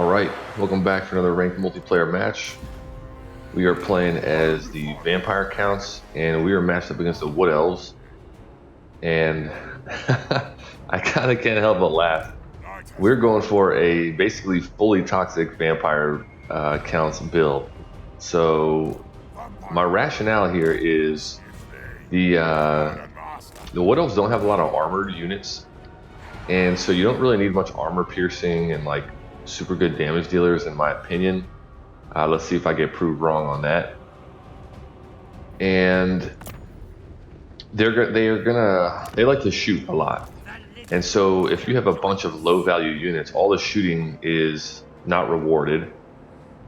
Alright, welcome back for another ranked multiplayer match. We are playing as the Vampire Counts, and we are matched up against the Wood Elves. And I kind of can't help but laugh. We're going for a basically fully toxic Vampire Counts build. So my rationale here is the Wood Elves don't have a lot of armored units, and so you don't really need much armor piercing and like super good damage dealers, in my opinion. Let's see if I get proved wrong on that. And they like to shoot a lot, and so if you have a bunch of low value units, all the shooting is not rewarded.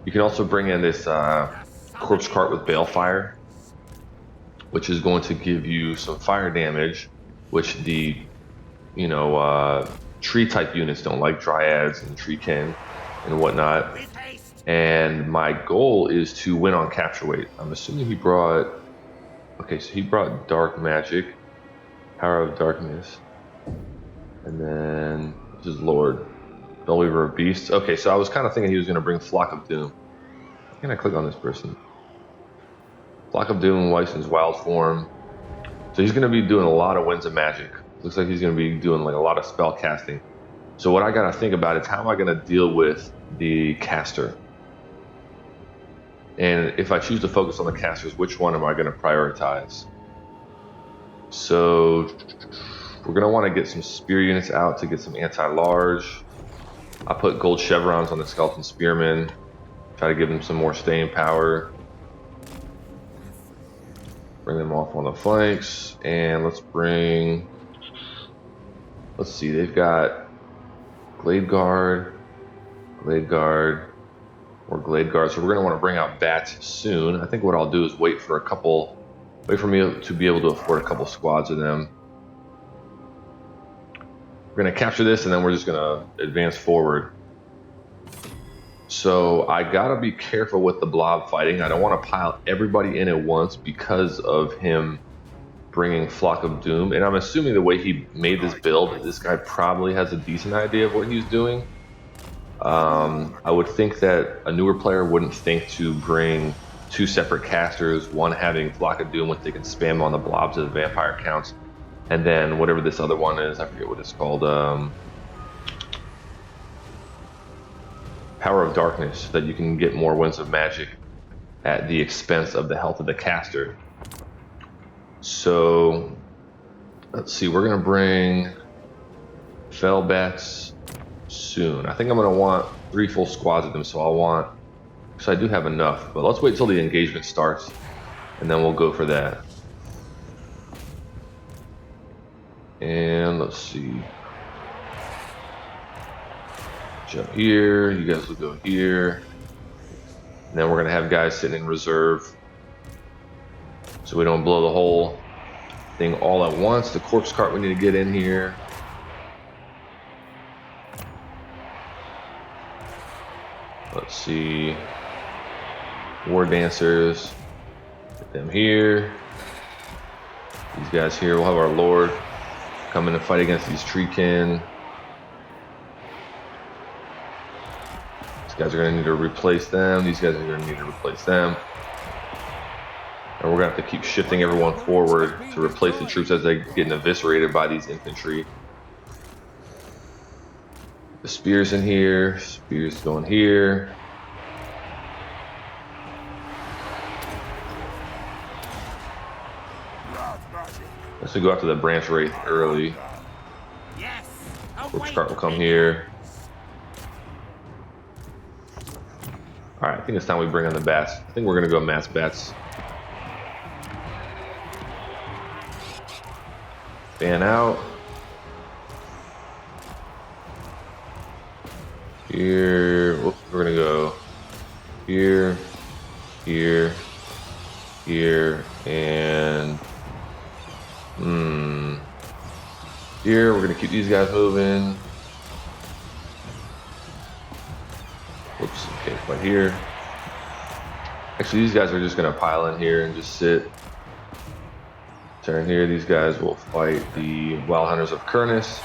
You can also bring in this corpse cart with balefire, which is going to give you some fire damage, which the tree type units don't like, dryads and treekin and whatnot. And my goal is to win on capture weight. I'm assuming he brought, okay, so he brought dark magic, power of darkness, and then this is Lord, Spellweaver of beasts. Okay, so I was kind of thinking he was going to bring Flock of Doom. How can I click on this person? Flock of Doom, Weisson's wild form. So he's going to be doing a lot of winds of magic. Looks like he's going to be doing like a lot of spell casting. So what I got to think about is how am I going to deal with the caster? And if I choose to focus on the casters, which one am I going to prioritize? So we're going to want to get some spear units out to get some anti-large. I put gold chevrons on the skeleton spearmen. Try to give them some more staying power. Bring them off on the flanks. And let's see, they've got Glade Guard, or Glade Guard. So we're going to want to bring out bats soon. I think what I'll do is wait for me to be able to afford a couple squads of them. We're going to capture this, and then we're just going to advance forward. So I got to be careful with the blob fighting. I don't want to pile everybody in at once because of him bringing Flock of Doom. And I'm assuming the way he made this build, this guy probably has a decent idea of what he's doing. I would think that a newer player wouldn't think to bring two separate casters, one having Flock of Doom, which they can spam on the blobs of the Vampire Counts, and then whatever this other one is, I forget what it's called, Power of Darkness, so that you can get more winds of magic at the expense of the health of the caster. So let's see, we're going to bring Fell Bats soon. I think I'm going to want 3 full squads of them, so I do have enough, but let's wait till the engagement starts and then we'll go for that. And let's see, jump here, you guys will go here, and then we're going to have guys sitting in reserve so we don't blow the whole thing all at once. The corpse cart we need to get in here. Let's see, war dancers, get them here. These guys here, we'll have our Lord come in and fight against these treekin. These guys are going to need to replace them. These guys are going to need to replace them. And we're going to have to keep shifting everyone forward to replace the troops as they get eviscerated by these infantry. The spears in here, spears going here. Let's go after the branch wraith early. Corpse cart will come here. Alright, I think it's time we bring on the bats. I think we're going to go mass bats. Fan out. Here, whoops, we're gonna go here, here, here, and here. We're gonna keep these guys moving. Whoops, okay, right here. Actually, these guys are just gonna pile in here and just sit. Turn here, these guys will fight the Wild Hunters of Kurnus.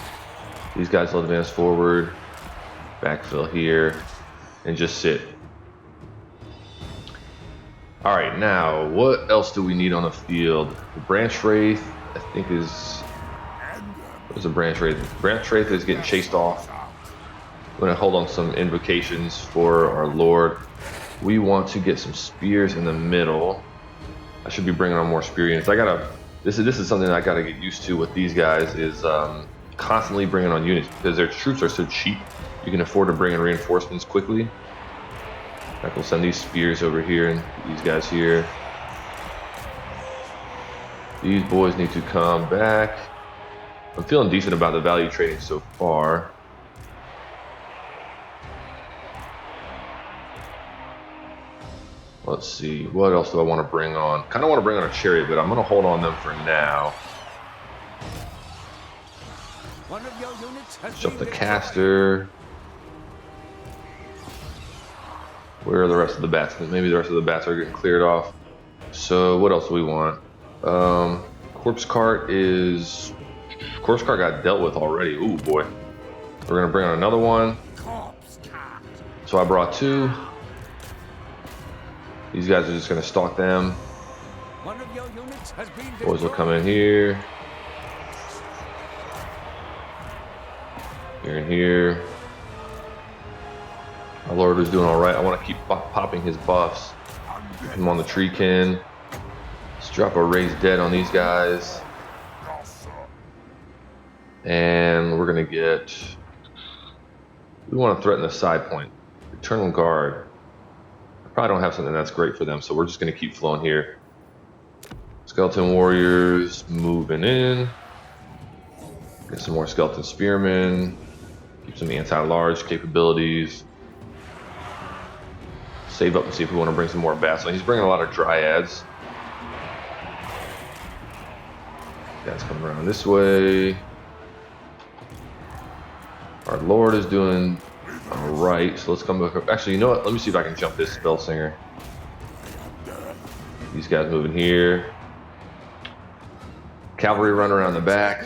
These guys will advance forward. Backfill here. and just sit. All right, now what else do we need on the field? The Branch Wraith, I think is. What is a Branch Wraith? Branch Wraith is getting chased off. I'm gonna hold on some invocations for our Lord. We want to get some spears in the middle. I should be bringing on more spear units. This is something I gotta get used to with these guys is constantly bringing on units because their troops are so cheap. You can afford to bring in reinforcements quickly. I will send these spears over here and these guys here. These boys need to come back. I'm feeling decent about the value trading so far. Let's see, what else do I want to bring on? Kind of want to bring on a chariot, but I'm going to hold on them for now. Shut the caster. Where are the rest of the bats? Maybe the rest of the bats are getting cleared off. So what else do we want? Corpse cart got dealt with already. Ooh boy. We're gonna bring on another one. So I brought 2. These guys are just gonna stalk them. Boys will come in here. Here and here. Our Lord is doing all right. I want to keep popping his buffs. Keep him on the treekin. Let's drop a raised dead on these guys. And we're going to get... We want to threaten the side point. Eternal Guard. I probably don't have something that's great for them, so we're just going to keep flowing here. Skeleton Warriors moving in. Get some more Skeleton Spearmen. Keep some anti-large capabilities. Save up and see if we want to bring some more bats. So he's bringing a lot of dryads. Guys coming around this way. Our Lord is doing all right. So let's come back up. Actually, you know what? Let me see if I can jump this Spell Singer. These guys moving here. Cavalry run around the back.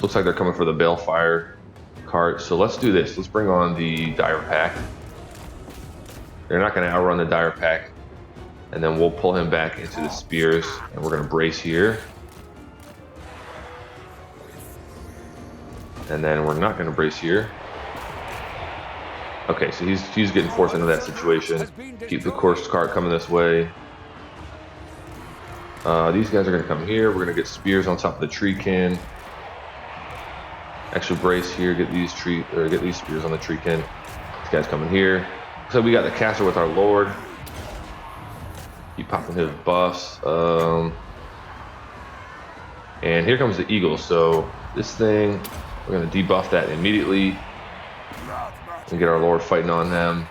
Looks like they're coming for the Balefire cart. So let's do this. Let's bring on the Dire Pack. They're not going to outrun the Dire Pack. And then we'll pull him back into the spears. And we're going to brace here. And then we're not going to brace here. Okay, so he's getting forced into that situation. Keep the Corpse cart coming this way. These guys are going to come here. We're going to get spears on top of the treekin. Actually brace here. Get these spears on the treekin. These guys coming here. So we got the caster with our Lord. Keep popping his buffs. And here comes the eagle. So this thing, we're going to debuff that immediately and get our Lord fighting on them.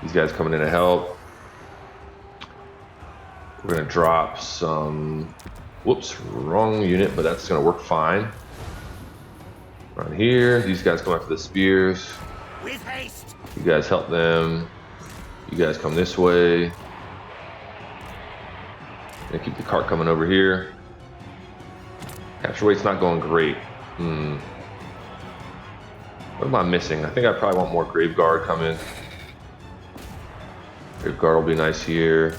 These guys coming in to help. We're going to drop some... Whoops, wrong unit, but that's going to work fine. Around here, these guys come after the spears. With haste. You guys help them. You guys come this way. Gonna keep the cart coming over here. Capture weight's not going great. What am I missing? I think I probably want more Grave Guard coming. Grave Guard will be nice here.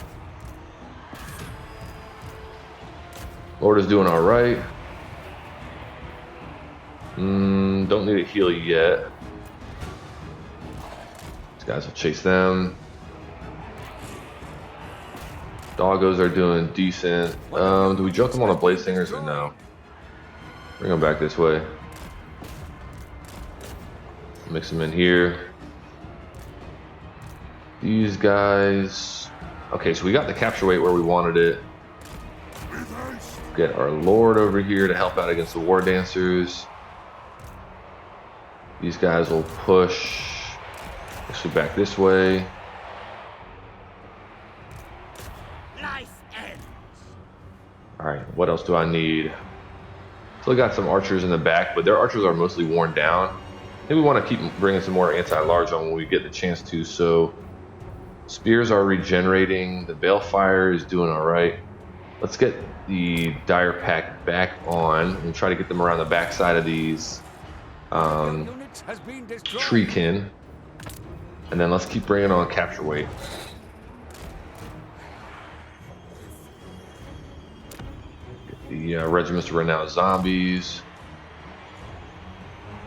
Lord is doing all right. Don't need a heal yet. These guys will chase them. Doggos are doing decent. Do we jump them on the Blade Singers or no? Bring them back this way. Mix them in here. These guys. Okay, so we got the capture weight where we wanted it. Get our Lord over here to help out against the War Dancers. These guys will push actually back this way. Alright, what else do I need? So I got some archers in the back, but their archers are mostly worn down. I think we want to keep bringing some more anti-large on when we get the chance to. So spears are regenerating. The Balefire is doing all right. Let's get the Dire Pack back on and try to get them around the back side of these Treekin. And then let's keep bringing on capture weight. Get the regiments to run out zombies.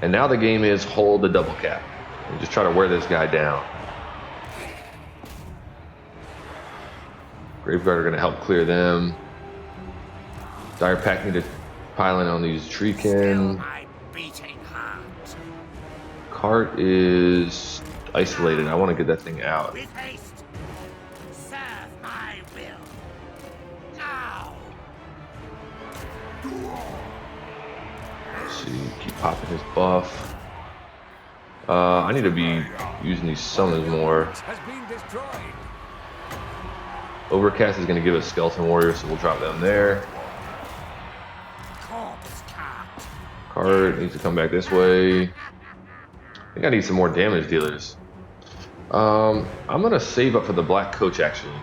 And now the game is hold the double cap. And just try to wear this guy down. Graveguard are going to help clear them. Dire Pack need to pile in on these Treekin. Cart is isolated. I want to get that thing out. With haste. Serve my will. Now. Let's see, keep popping his buff. I need to be using these summons more. Overcast is going to give us Skeleton Warrior, so we'll drop them there. Cart needs to come back this way. I think I need some more damage dealers. I'm going to save up for the Black Coach, actually.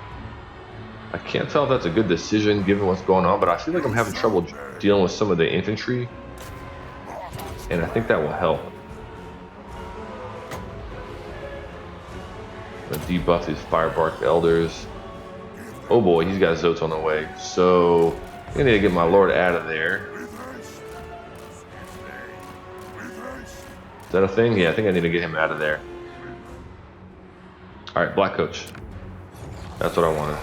I can't tell if that's a good decision given what's going on, but I feel like I'm having trouble dealing with some of the infantry. And I think that will help. I'm going to debuff these Firebark Elders. Oh boy, he's got Zotes on the way. So, I need to get my Lord out of there. Is that a thing? Yeah, I think I need to get him out of there. Alright, Black Coach. That's what I wanted.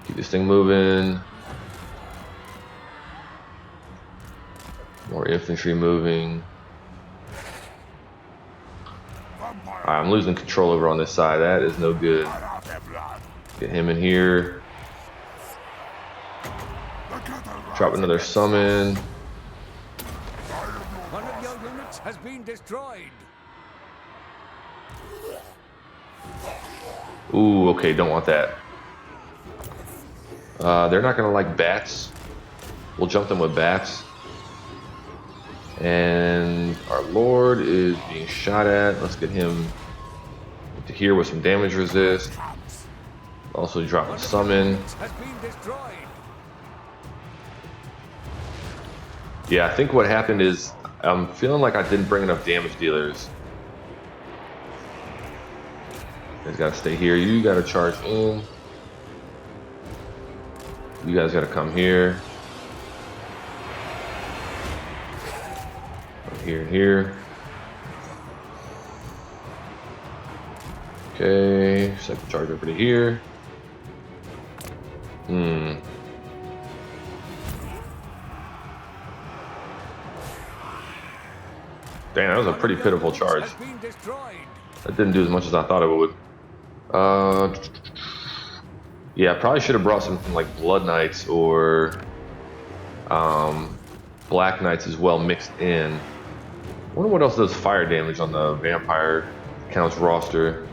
Keep this thing moving. More infantry moving. Alright, I'm losing control over on this side. That is no good. Get him in here. Drop another summon. One of your units has been destroyed. Ooh, okay, don't want that. They're not gonna like bats. We'll jump them with bats. And our Lord is being shot at. Let's get him to here with some damage resist. Also drop a summon. Yeah, I think what happened is I'm feeling like I didn't bring enough damage dealers. You guys gotta stay here. You gotta charge in. You guys gotta come here. Here and here. Okay, second charge over to here. Dang, that was a pretty pitiful charge. That didn't do as much as I thought it would. Yeah, I probably should have brought something like Blood Knights or Black Knights as well mixed in. I wonder what else does fire damage on the Vampire Count's roster.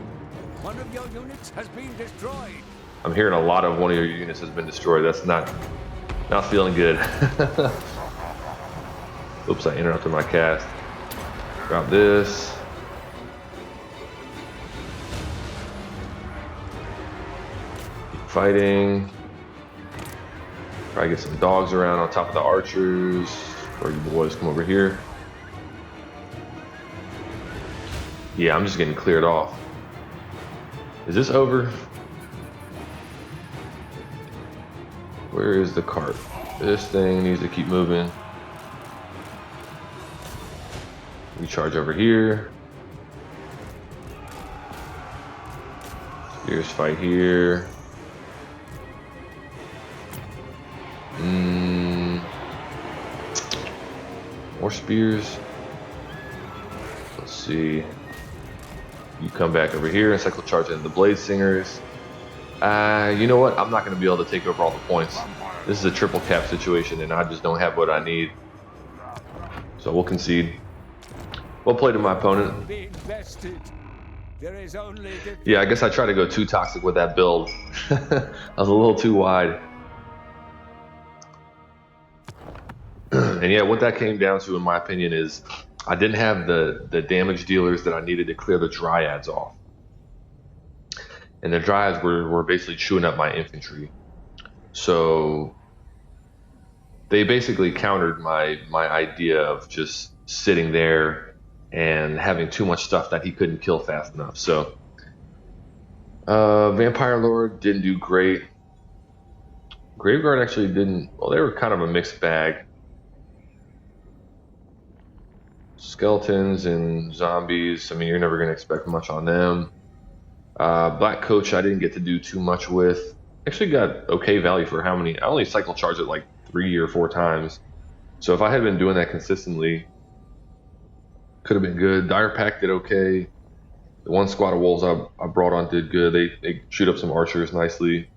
One of your units has been destroyed. I'm hearing a lot of one of your units has been destroyed. That's not feeling good. Oops, I interrupted my cast. Drop this. Keep fighting. Try to get some dogs around on top of the archers. Or you boys come over here. Yeah, I'm just getting cleared off. Is this over? Where is the cart? This thing needs to keep moving. We charge over here. Spears fight here. More spears. Let's see. You come back over here and cycle charge into the Blade Singers. You know what? I'm not going to be able to take over all the points. This is a triple cap situation, and I just don't have what I need. So we'll concede. Well played to my opponent. Yeah, I guess I tried to go too toxic with that build. I was a little too wide. And yeah, what that came down to, in my opinion, is I didn't have the damage dealers that I needed to clear the Dryads off. And the Dryads were basically chewing up my infantry. So they basically countered my idea of just sitting there and having too much stuff that he couldn't kill fast enough. So Vampire Lord didn't do great. Graveguard actually didn't, well, they were kind of a mixed bag. Skeletons and zombies, I mean, you're never going to expect much on them. Black Coach I didn't get to do too much with. Actually got okay value for how many, I only cycle charged it like 3 or 4 times. So if I had been doing that consistently, could have been good. Dire Pack did okay. The one squad of wolves I brought on did good. They shoot up some archers nicely.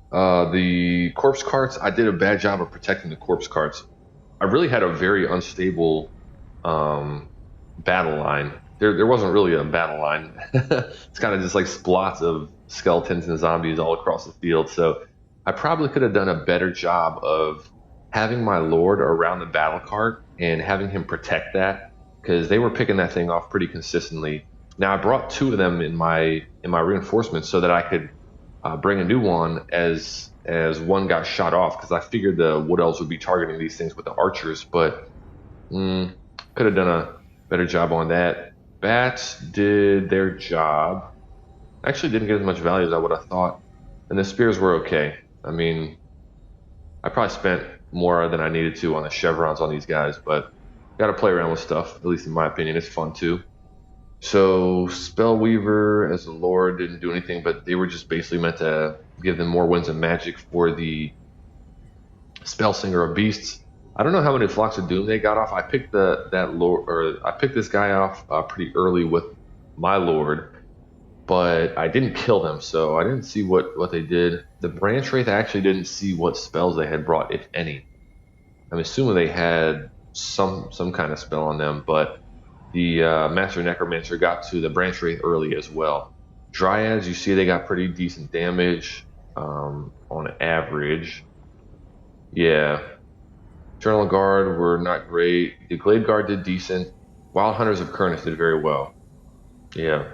The corpse carts, I did a bad job of protecting the corpse carts. I really had a very unstable battle line. There wasn't really a battle line. It's kind of just like splots of skeletons and zombies all across the field. So I probably could have done a better job of having my lord around the battle cart and having him protect that, because they were picking that thing off pretty consistently. Now I brought 2 of them in my reinforcements so that I could bring a new one as one got shot off, because I figured the Wood Elves would be targeting these things with the archers, but could have done a better job on that. Bats did their job. Actually didn't get as much value as I would have thought, and the spears were okay. I mean, I probably spent more than I needed to on the chevrons on these guys, but got to play around with stuff, at least in my opinion. It's fun too. So Spellweaver as a lord didn't do anything, but they were just basically meant to give them more winds of magic for the Spell Singer of Beasts. I don't know how many Flocks of Doom they got off. I picked I picked this guy off pretty early with my lord, but I didn't kill them, so I didn't see what they did. The Branch Wraith, I actually didn't see what spells they had brought, if any. I'm assuming they had some kind of spell on them, but the Master Necromancer got to the Branch Wraith early as well. Dryads, you see they got pretty decent damage on average. Yeah. Eternal Guard were not great. The Glade Guard did decent. Wild Hunters of Kernith did very well. Yeah.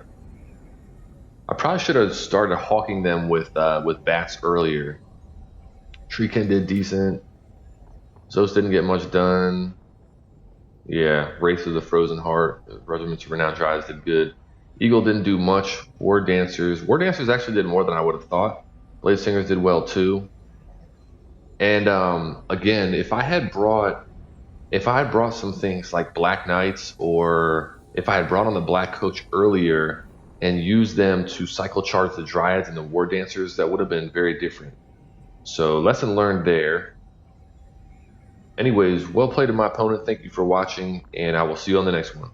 I probably should have started hawking them with bats earlier. Treekin did decent. Zos didn't get much done. Yeah, Wraith of the Frozen Heart, Regiments of Renowned Dryads did good. Eagle didn't do much. War Dancers actually did more than I would have thought. Blade Singers did well too. And again, if I had brought some things like Black Knights, or if I had brought on the Black Coach earlier and used them to cycle charge the Dryads and the War Dancers, that would have been very different. So lesson learned there. Anyways, well played to my opponent. Thank you for watching, and I will see you on the next one.